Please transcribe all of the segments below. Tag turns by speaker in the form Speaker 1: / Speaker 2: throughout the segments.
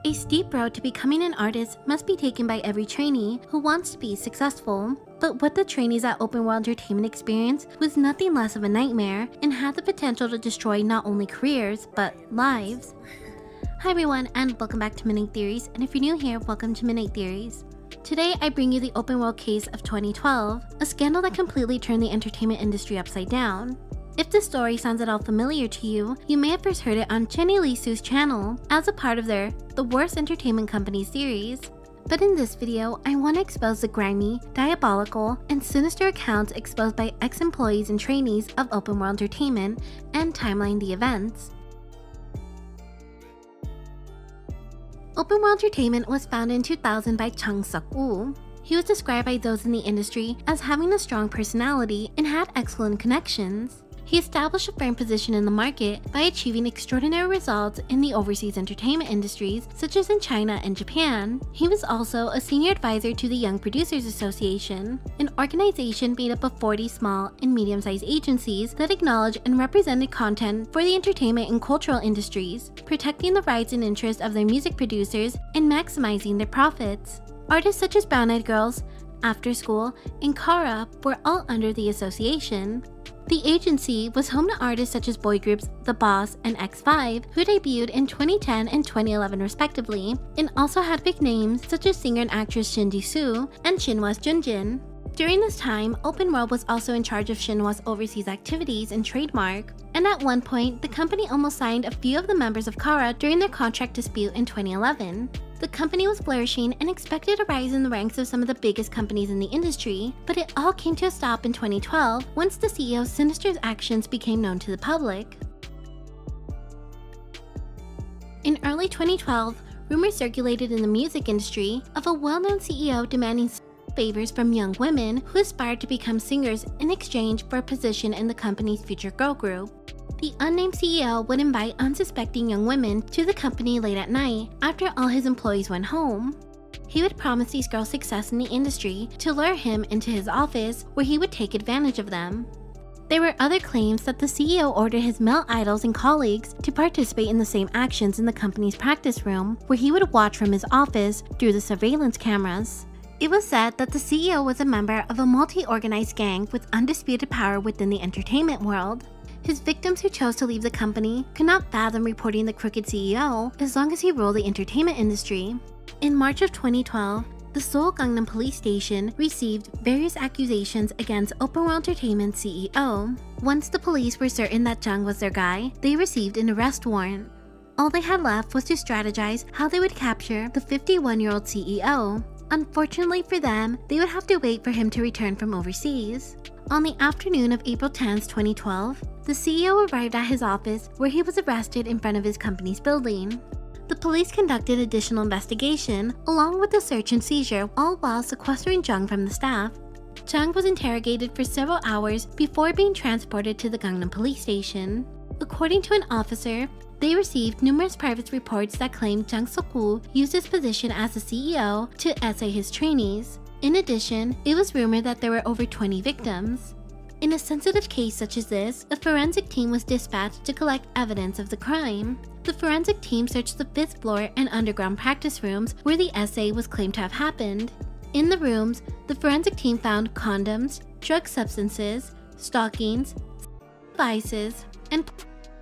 Speaker 1: A steep road to becoming an artist must be taken by every trainee who wants to be successful. But what the trainees at Open World Entertainment experienced was nothing less of a nightmare and had the potential to destroy not only careers, but lives. Hi everyone, and welcome back to Midnight Theories, and if you're new here, welcome to Midnight Theories. Today I bring you the Open World case of 2012, a scandal that completely turned the entertainment industry upside down. If this story sounds at all familiar to you, you may have first heard it on Chaennie Lisoo's channel as a part of their The Worst Entertainment Company series. But in this video, I want to expose the grimy, diabolical, and sinister accounts exposed by ex-employees and trainees of Open World Entertainment and timeline the events. Open World Entertainment was founded in 2000 by Chaennie Lisoo. He was described by those in the industry as having a strong personality and had excellent connections. He established a firm position in the market by achieving extraordinary results in the overseas entertainment industries such as in China and Japan. He was also a senior advisor to the Young Producers Association, an organization made up of 40 small and medium-sized agencies that acknowledge and represented content for the entertainment and cultural industries, protecting the rights and interests of their music producers and maximizing their profits. Artists such as Brown Eyed Girls, After School, and Kara were all under the association. The agency was home to artists such as boy groups The Boss and X5, who debuted in 2010 and 2011 respectively, and also had big names such as singer and actress Chaennie Lisoo and Shinhwa's Junjin. During this time, Open World was also in charge of Shinhwa's overseas activities and trademark, and at one point, the company almost signed a few of the members of Kara during their contract dispute in 2011. The company was flourishing and expected to rise in the ranks of some of the biggest companies in the industry, but it all came to a stop in 2012 once the CEO Sinister's actions became known to the public. In early 2012, rumors circulated in the music industry of a well-known CEO demanding favors from young women who aspired to become singers in exchange for a position in the company's future girl group. The unnamed CEO would invite unsuspecting young women to the company late at night after all his employees went home. He would promise these girls success in the industry to lure him into his office where he would take advantage of them. There were other claims that the CEO ordered his male idols and colleagues to participate in the same actions in the company's practice room where he would watch from his office through the surveillance cameras. It was said that the CEO was a member of a multi-organized gang with undisputed power within the entertainment world. His victims who chose to leave the company could not fathom reporting the crooked CEO as long as he ruled the entertainment industry. In March of 2012, the Seoul Gangnam Police Station received various accusations against Open World Entertainment CEO. Once the police were certain that Jung was their guy, they received an arrest warrant. All they had left was to strategize how they would capture the 51-year-old CEO. Unfortunately for them, they would have to wait for him to return from overseas. On the afternoon of April 10, 2012, the CEO arrived at his office where he was arrested in front of his company's building. The police conducted additional investigation along with a search and seizure, all while sequestering Jung from the staff. Jung was interrogated for several hours before being transported to the Gangnam Police Station. According to an officer, they received numerous private reports that claimed Chaennie Lisoo used his position as the CEO to essay his trainees. In addition, it was rumored that there were over 20 victims. In a sensitive case such as this, a forensic team was dispatched to collect evidence of the crime. The forensic team searched the 5th floor and underground practice rooms where the essay was claimed to have happened. In the rooms, the forensic team found condoms, drug substances, stockings, devices, and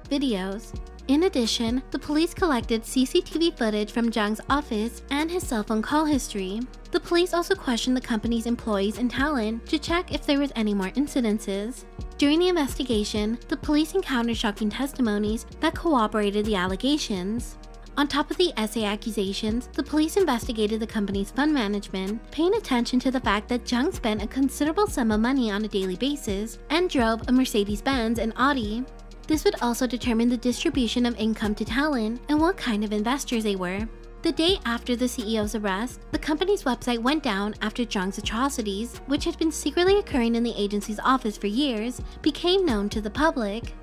Speaker 1: videos. In addition, the police collected CCTV footage from Jung's office and his cell phone call history. The police also questioned the company's employees and talent to check if there was any more incidences. During the investigation, the police encountered shocking testimonies that corroborated the allegations. On top of the essay accusations, the police investigated the company's fund management, paying attention to the fact that Jung spent a considerable sum of money on a daily basis and drove a Mercedes-Benz and Audi. This would also determine the distribution of income to talent and what kind of investors they were. The day after the CEO's arrest, the company's website went down after Jung's atrocities, which had been secretly occurring in the agency's office for years, became known to the public.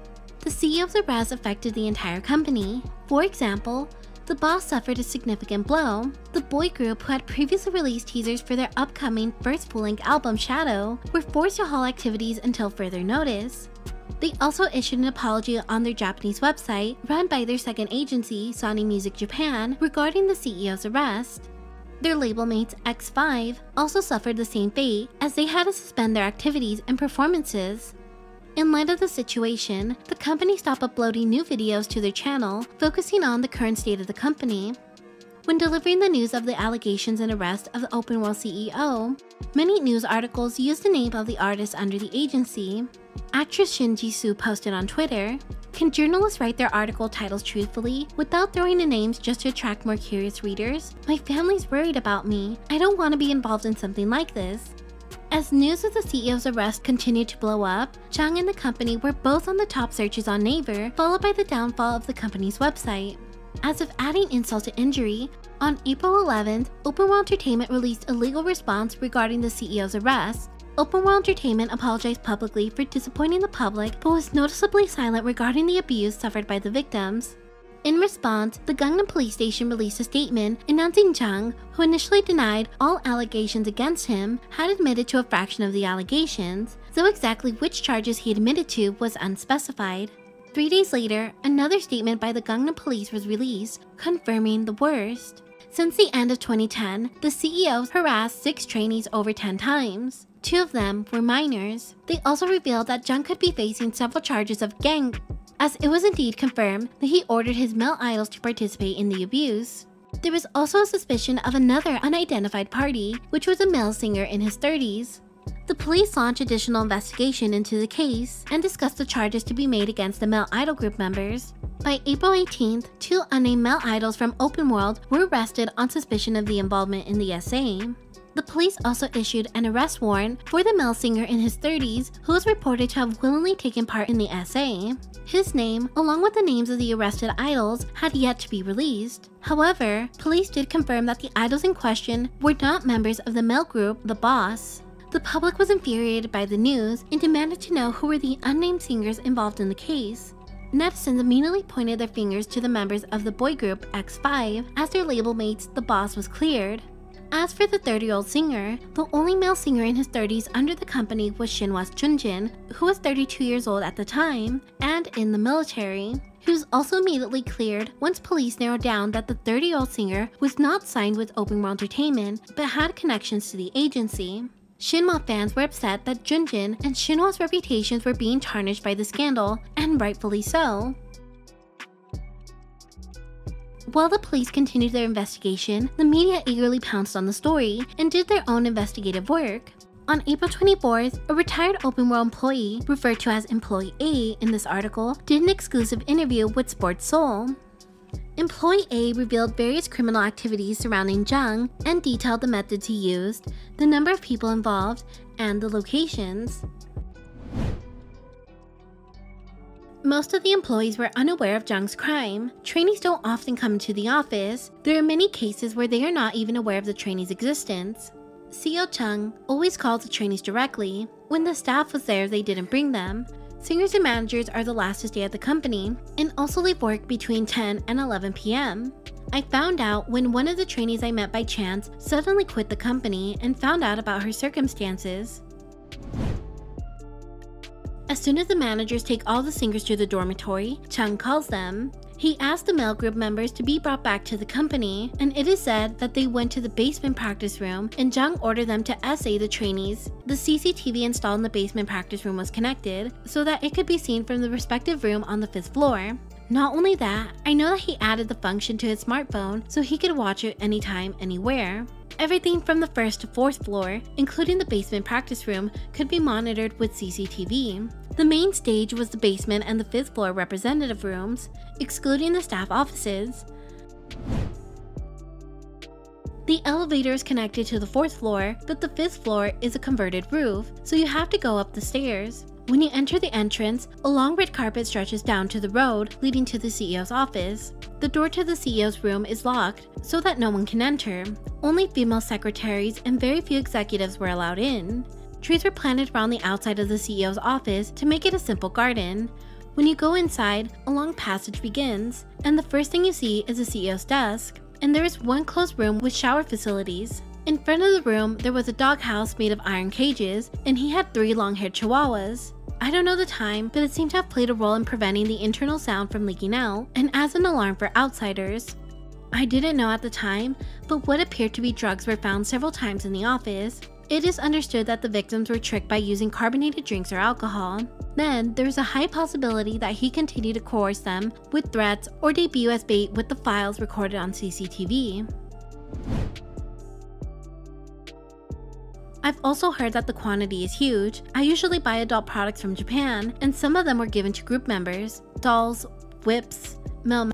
Speaker 1: The CEO's arrest affected the entire company. For example, The Boss suffered a significant blow. The boy group, who had previously released teasers for their upcoming first full-length album Shadow, were forced to halt activities until further notice. They also issued an apology on their Japanese website, run by their second agency, Sony Music Japan, regarding the CEO's arrest. Their label mates X5 also suffered the same fate, as they had to suspend their activities and performances. In light of the situation, the company stopped uploading new videos to their channel, focusing on the current state of the company. When delivering the news of the allegations and arrest of the Open World CEO, many news articles used the name of the artist under the agency. Actress Chaennie Lisoo posted on Twitter, "Can journalists write their article titles truthfully without throwing in names just to attract more curious readers? My family's worried about me. I don't want to be involved in something like this." As news of the CEO's arrest continued to blow up, Jung and the company were both on the top searches on Naver, followed by the downfall of the company's website. As if adding insult to injury, on April 11th, Open World Entertainment released a legal response regarding the CEO's arrest. Open World Entertainment apologized publicly for disappointing the public, but was noticeably silent regarding the abuse suffered by the victims. In response, the Gangnam Police Station released a statement announcing Jung, who initially denied all allegations against him, had admitted to a fraction of the allegations, though exactly which charges he admitted to was unspecified. 3 days later, another statement by the Gangnam Police was released, confirming the worst. Since the end of 2010, the CEO harassed 6 trainees over 10 times. 2 of them were minors. They also revealed that Jung could be facing several charges of gang, as it was indeed confirmed that he ordered his male idols to participate in the abuse. There was also a suspicion of another unidentified party, which was a male singer in his 30s. The police launched additional investigation into the case and discussed the charges to be made against the male idol group members. By April 18th, 2 unnamed male idols from Open World were arrested on suspicion of the involvement in the SA. The police also issued an arrest warrant for the male singer in his 30s who was reported to have willingly taken part in the SA. His name, along with the names of the arrested idols, had yet to be released. However, police did confirm that the idols in question were not members of the male group, The Boss. The public was infuriated by the news and demanded to know who were the unnamed singers involved in the case. Netizens immediately pointed their fingers to the members of the boy group X5, as their label mates The Boss was cleared. As for the 30-year-old singer, the only male singer in his 30s under the company was Shinhwa's Junjin, who was 32 years old at the time and in the military. He was also immediately cleared once police narrowed down that the 30-year-old singer was not signed with Open World Entertainment but had connections to the agency. Shinhwa fans were upset that Junjin and Shinhwa's reputations were being tarnished by the scandal, and rightfully so. While the police continued their investigation, the media eagerly pounced on the story and did their own investigative work. On April 24th, a retired Open World employee, referred to as Employee A in this article, did an exclusive interview with Sports Seoul. Employee A revealed various criminal activities surrounding Jung and detailed the methods he used, the number of people involved, and the locations. Most of the employees were unaware of Jung's crime. Trainees don't often come to the office. There are many cases where they are not even aware of the trainee's existence. CEO Chung always calls the trainees directly. When the staff was there, they didn't bring them. Singers and managers are the last to stay at the company and also leave work between 10 and 11 p.m. I found out when one of the trainees I met by chance suddenly quit the company and found out about her circumstances. As soon as the managers take all the singers to the dormitory, Chung calls them. He asked the male group members to be brought back to the company, and it is said that they went to the basement practice room and Jung ordered them to essay the trainees. The CCTV installed in the basement practice room was connected so that it could be seen from the respective room on the 5th floor. Not only that, I know that he added the function to his smartphone so he could watch it anytime, anywhere. Everything from the 1st to 4th floor, including the basement practice room, could be monitored with CCTV. The main stage was the basement and the 5th floor representative rooms, excluding the staff offices. The elevator is connected to the 4th floor, but the 5th floor is a converted roof, so you have to go up the stairs. When you enter the entrance, a long red carpet stretches down to the road, leading to the CEO's office. The door to the CEO's room is locked, so that no one can enter. Only female secretaries and very few executives were allowed in. Trees were planted around the outside of the CEO's office to make it a simple garden. When you go inside, a long passage begins, and the first thing you see is the CEO's desk, and there is one closed room with shower facilities. In front of the room, there was a doghouse made of iron cages, and he had 3 long-haired chihuahuas. I don't know the time, but it seemed to have played a role in preventing the internal sound from leaking out and as an alarm for outsiders. I didn't know at the time, but what appeared to be drugs were found several times in the office. It is understood that the victims were tricked by using carbonated drinks or alcohol. Then, there is a high possibility that he continued to coerce them with threats or debut as bait with the files recorded on CCTV. I've also heard that the quantity is huge. I usually buy adult products from Japan, and some of them were given to group members, dolls, whips, mail,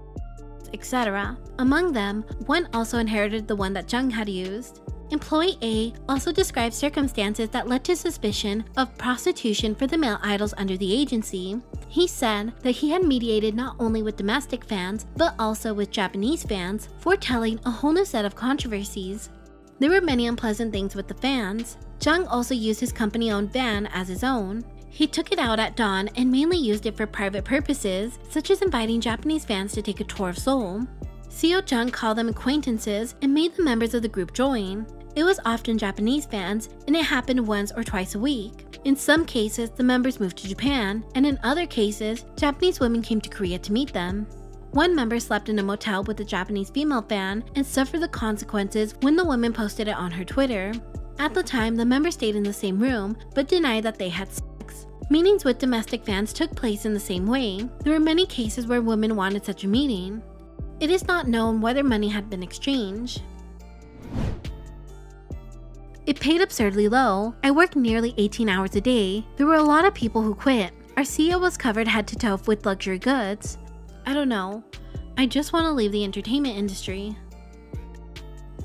Speaker 1: etc. Among them, one also inherited the one that Jung had used. Employee A also described circumstances that led to suspicion of prostitution for the male idols under the agency. He said that he had mediated not only with domestic fans, but also with Japanese fans, foretelling a whole new set of controversies. There were many unpleasant things with the fans. Jung also used his company-owned van as his own. He took it out at dawn and mainly used it for private purposes, such as inviting Japanese fans to take a tour of Seoul. CEO Jung called them acquaintances and made the members of the group join. It was often Japanese fans, and it happened once or twice a week. In some cases, the members moved to Japan, and in other cases, Japanese women came to Korea to meet them. One member slept in a motel with a Japanese female fan and suffered the consequences when the woman posted it on her Twitter. At the time, the members stayed in the same room, but denied that they had sex. Meetings with domestic fans took place in the same way. There were many cases where women wanted such a meeting. It is not known whether money had been exchanged. It paid absurdly low. I worked nearly 18 hours a day. There were a lot of people who quit. Our CEO was covered head to toe with luxury goods. I don't know. I just want to leave the entertainment industry.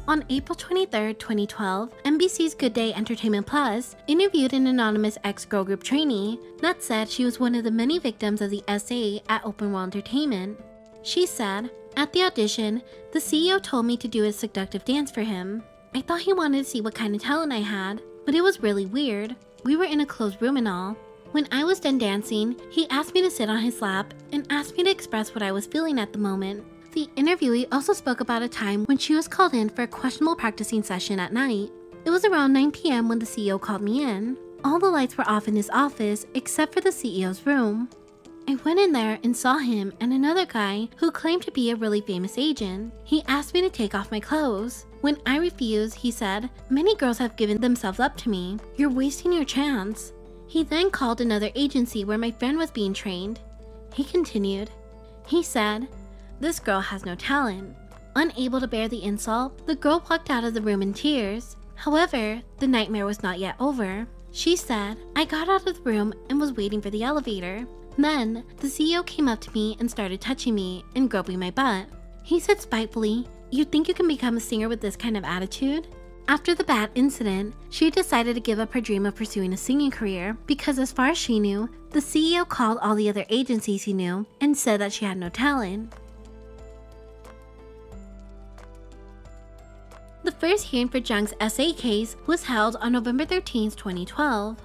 Speaker 1: On April 23, 2012, NBC's Good Day Entertainment Plus interviewed an anonymous ex-girl group trainee that said she was one of the many victims of the SA at Open World Entertainment. She said, "At the audition, the CEO told me to do a seductive dance for him. I thought he wanted to see what kind of talent I had, but it was really weird. We were in a closed room and all. When I was done dancing, he asked me to sit on his lap and asked me to express what I was feeling at the moment." The interviewee also spoke about a time when she was called in for a questionable practicing session at night. It was around 9 p.m. when the CEO called me in. All the lights were off in his office except for the CEO's room. I went in there and saw him and another guy who claimed to be a really famous agent. He asked me to take off my clothes. When I refused, he said, "Many girls have given themselves up to me. You're wasting your chance." He then called another agency where my friend was being trained. He continued. He said, "This girl has no talent." Unable to bear the insult, the girl walked out of the room in tears. However, the nightmare was not yet over. She said, "I got out of the room and was waiting for the elevator. Then, the CEO came up to me and started touching me and groping my butt. He said spitefully, 'You think you can become a singer with this kind of attitude?' After the bad incident, she decided to give up her dream of pursuing a singing career because as far as she knew, the CEO called all the other agencies he knew and said that she had no talent." The first hearing for Jung's SA case was held on November 13, 2012.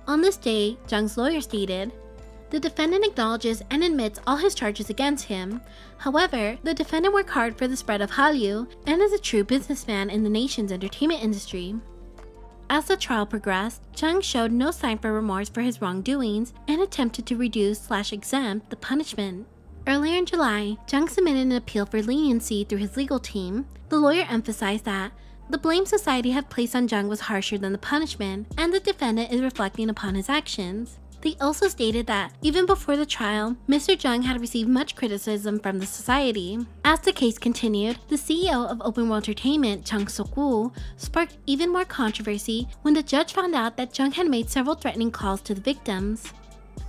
Speaker 1: On this day, Jung's lawyer stated, "The defendant acknowledges and admits all his charges against him. However, the defendant worked hard for the spread of Hallyu and is a true businessman in the nation's entertainment industry." As the trial progressed, Jung showed no sign for remorse for his wrongdoings and attempted to reduce/exempt the punishment. Earlier in July, Jung submitted an appeal for leniency through his legal team. The lawyer emphasized that the blame society had placed on Jung was harsher than the punishment, and the defendant is reflecting upon his actions. They also stated that, even before the trial, Mr. Jung had received much criticism from the society. As the case continued, the CEO of Open World Entertainment, Chung Sok-woo, sparked even more controversy when the judge found out that Jung had made several threatening calls to the victims.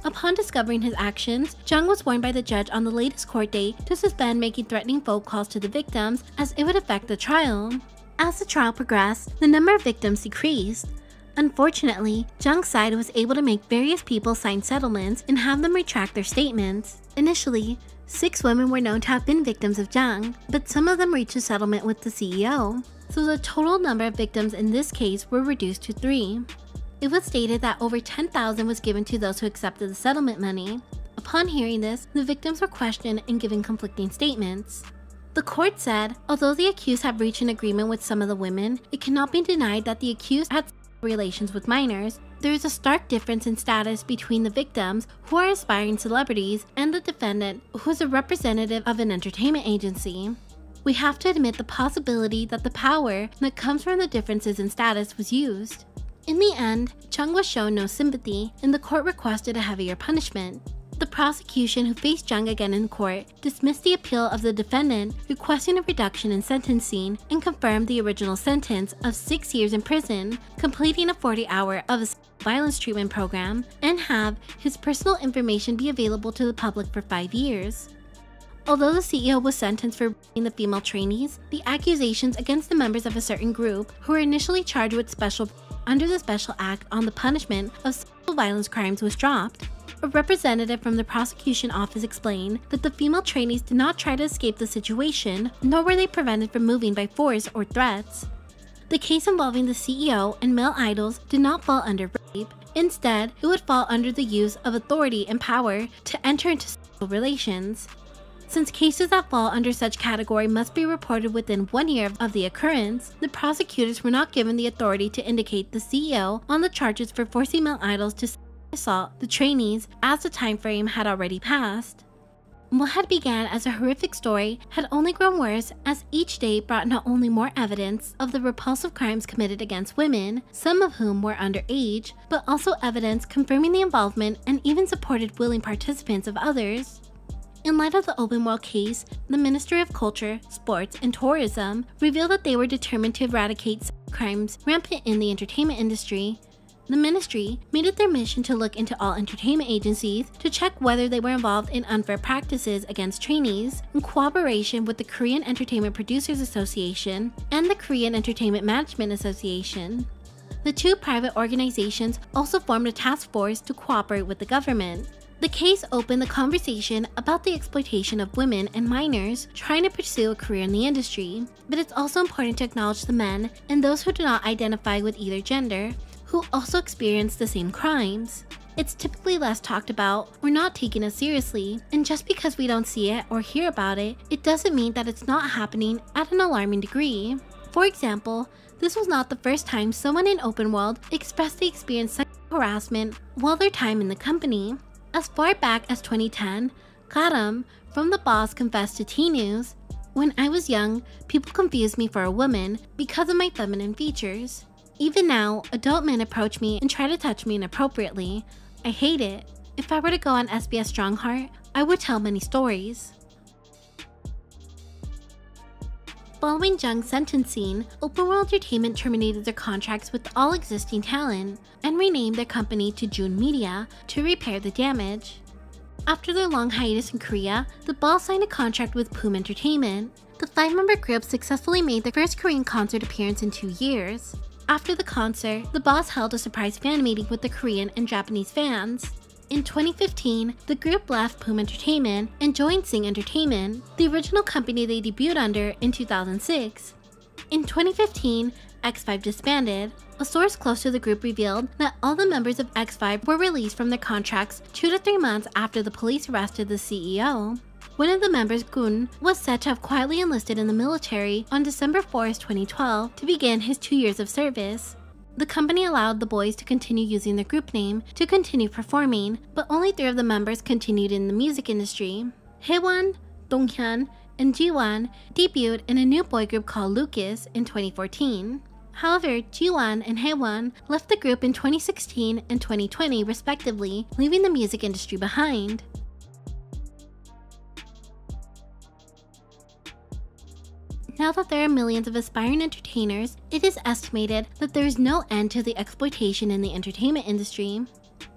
Speaker 1: Upon discovering his actions, Jung was warned by the judge on the latest court date to suspend making threatening phone calls to the victims as it would affect the trial. As the trial progressed, the number of victims decreased. Unfortunately, Jung's side was able to make various people sign settlements and have them retract their statements. Initially, 6 women were known to have been victims of Jung, but some of them reached a settlement with the CEO. So the total number of victims in this case were reduced to 3. It was stated that over 10,000 was given to those who accepted the settlement money. Upon hearing this, the victims were questioned and given conflicting statements. The court said, although the accused have reached an agreement with some of the women, it cannot be denied that the accused had relations with minors, there is a stark difference in status between the victims, who are aspiring celebrities, and the defendant, who is a representative of an entertainment agency. We have to admit the possibility that the power that comes from the differences in status was used. In the end, Chung was shown no sympathy, and the court requested a heavier punishment. The prosecution, who faced Jung again in court, dismissed the appeal of the defendant, requesting a reduction in sentencing, and confirmed the original sentence of 6 years in prison, completing a 40-hour of a violence treatment program, and have his personal information be available to the public for 5 years. Although the CEO was sentenced for raping the female trainees, the accusations against the members of a certain group, who were initially charged with under the Special Act on the Punishment of Sexual Violence Crimes, was dropped. A representative from the prosecution office explained that the female trainees did not try to escape the situation, nor were they prevented from moving by force or threats. The case involving the CEO and male idols did not fall under rape. Instead, it would fall under the use of authority and power to enter into sexual relations. Since cases that fall under such category must be reported within 1 year of the occurrence, the prosecutors were not given the authority to indicate the CEO on the charges for forcing male idols to assault the trainees, as the time frame had already passed. What had begun as a horrific story had only grown worse, as each day brought not only more evidence of the repulsive crimes committed against women, some of whom were underage, but also evidence confirming the involvement and even supported willing participants of others. In light of the open world case, the Ministry of Culture, Sports, and Tourism revealed that they were determined to eradicate crimes rampant in the entertainment industry. The ministry made it their mission to look into all entertainment agencies to check whether they were involved in unfair practices against trainees, in cooperation with the Korean Entertainment Producers Association and the Korean Entertainment Management Association. The two private organizations also formed a task force to cooperate with the government. The case opened the conversation about the exploitation of women and minors trying to pursue a career in the industry, but it's also important to acknowledge the men and those who do not identify with either gender, who also experience the same crimes. It's typically less talked about or not taken as seriously, and just because we don't see it or hear about it, it doesn't mean that it's not happening at an alarming degree. For example, this was not the first time someone in Open World expressed they experienced sexual harassment while their time in the company. As far back as 2010, Karam from The Boss confessed to T News, "When I was young, people confused me for a woman because of my feminine features. Even now, adult men approach me and try to touch me inappropriately. I hate it. If I were to go on SBS Strongheart, I would tell many stories." Following Jung's sentencing, Open World Entertainment terminated their contracts with all existing talent and renamed their company to June Media to repair the damage. After their long hiatus in Korea, the Ball signed a contract with Poom Entertainment. The 5-member group successfully made their first Korean concert appearance in 2 years. After the concert, the Boss held a surprise fan meeting with the Korean and Japanese fans. In 2015, the group left Poom Entertainment and joined Sing Entertainment, the original company they debuted under in 2006. In 2015, X5 disbanded. A source close to the group revealed that all the members of X5 were released from their contracts 2 to 3 months after the police arrested the CEO. One of the members, Gun, was said to have quietly enlisted in the military on December 4, 2012 to begin his 2 years of service. The company allowed the boys to continue using their group name to continue performing, but only 3 of the members continued in the music industry. Haewon, Donghyun, and Jiwon debuted in a new boy group called Lucas in 2014. However, Jiwon and Haewon left the group in 2016 and 2020 respectively, leaving the music industry behind. Now that there are millions of aspiring entertainers, it is estimated that there is no end to the exploitation in the entertainment industry.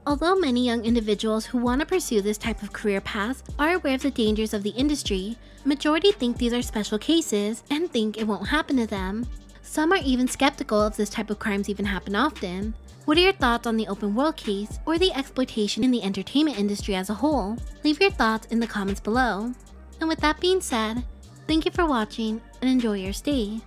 Speaker 1: Although many young individuals who want to pursue this type of career path are aware of the dangers of the industry, majority think these are special cases and think it won't happen to them. Some are even skeptical if this type of crimes even happen often. What are your thoughts on the Open World case or the exploitation in the entertainment industry as a whole? Leave your thoughts in the comments below. And with that being said, thank you for watching and enjoy your stay.